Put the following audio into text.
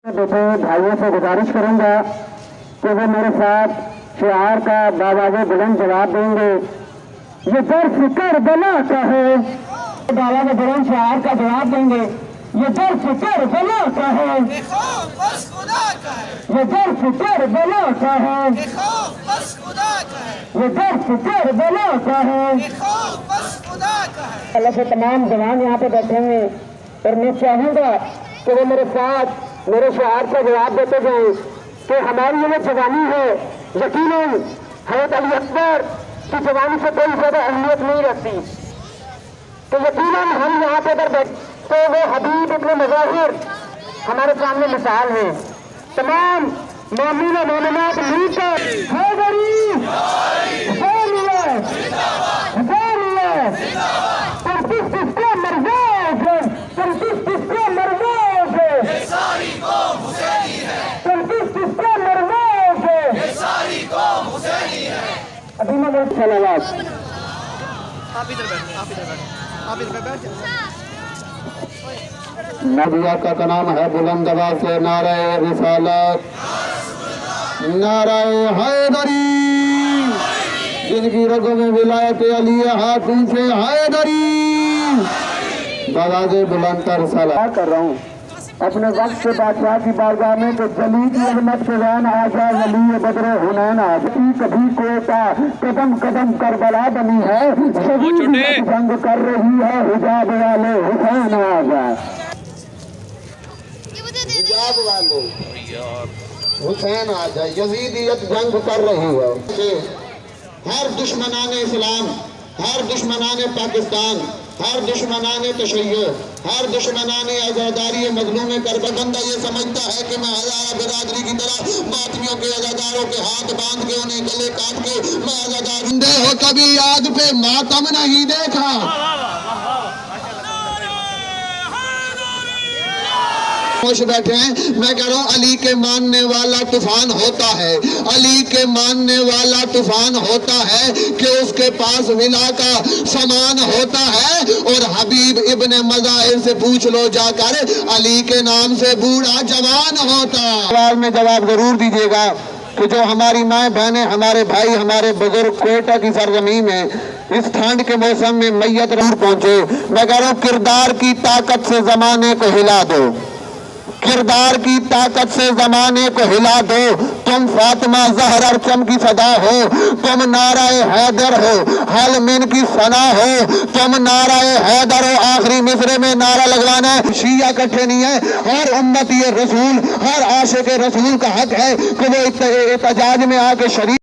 बेटे भाइयों से गुजारिश करूंगा कि वो मेरे साथ शिआर का बावाज़े बुलंद जवाब देंगे। ये दर्स करबला का है, बावाज़े बुलंद शिआर का जवाब देंगे। ये दर्स करबला का है, ये दर्स करबला का है, ये दर्स करबला का है। अल्लाह से तमाम जवान यहाँ पे बैठे हैं और मैं चाहूँगा कि वो मेरे साथ मेरे शिआर का जवाब देते जाएं कि हमारी ये जवानी है, यकीनन हज़रत अली अकबर की जवानी से कोई ज़्यादा अहमियत नहीं रखती। तो यकीनन हम यहाँ पे अगर बैठ तो वो हबीब इब्न मुज़ाहिर हमारे सामने मिसाल है। तमाम मोमिन और मोमिनात मिलकर हैदरी हुसैनियत हुसैनियत परसिस्ट इसको मरवाज परसिस्ट इसको मरवाज सारी कौम हुसैनी है, परसिस्ट इसको मरवाज सारी कौम हुसैनी है। अभी मैं बहुत सलावात आप इधर बैठ, आप इधर बैठ, आप इधर बैठ जाओ। नबिया का नाम है बुलंद आवाज से नारे रिसालत, नारे हैदरी, जिनकी रगों में विलायत अली हाथ से हैदरी, आवाज़े बुलंद तर सलाम कर रहा हूँ अपने वक्त से बादशाह की बारगाह में तो जली की अजमत के वैन आ जाए वली बदरे हुनैन आ जाए। कभी कोटा कदम कदम करबला बनी है, शहीद जंग कर रही है हिजाब वाले हुसैन आ जाए, हिजाब वाले हुसैन आ जाए, यजीदियत जंग कर रही है। हर दुश्मनाने इस्लाम, हर दुश्मनाने पाकिस्तान, हर दुश्मनाने तशय्यो, हर दुश्मनाने आज़ादारी मजलूम करबला बंदा ये समझता है कि मैं हज़ारा बिरादरी की तरह बातियों के आज़ादारों के हाथ बांध के उन्हें गले काट के मैं आज़ादार बंदे हो। कभी आग पे मातम नहीं देखा, खुश बैठे हैं। मैं कह रहा हूँ अली के मानने वाला तूफान होता है, अली के मानने वाला तूफान होता है कि उसके पास विला का सामान होता है। और हबीब इब्ने मज़ाहिर से पूछ लो जाकर, अली के नाम से बूढ़ा जवान होता। सवाल में जवाब जरूर दीजिएगा कि जो हमारी माए बहनें, हमारे भाई, हमारे बुजुर्ग कोयटा की सरजमीन में इस ठंड के मौसम में मैयत दूर पहुंचे। मैं कह रहा हूँ किरदार की ताकत से जमाने को हिला दो, किरदार की ताकत से जमाने को हिला दो। तुम फातिमा ज़हरा चम की सदा हो, तुम नाराए हैदर हो, हल मिन की सना हो, तुम नाराए हैदर हो। आखिरी मिसरे में नारा लगवाना है, शिया इकट्ठे नहीं है। हर उम्मती रसूल, हर आशिक रसूल का हक है कि वो एहतजाज में आके शरीक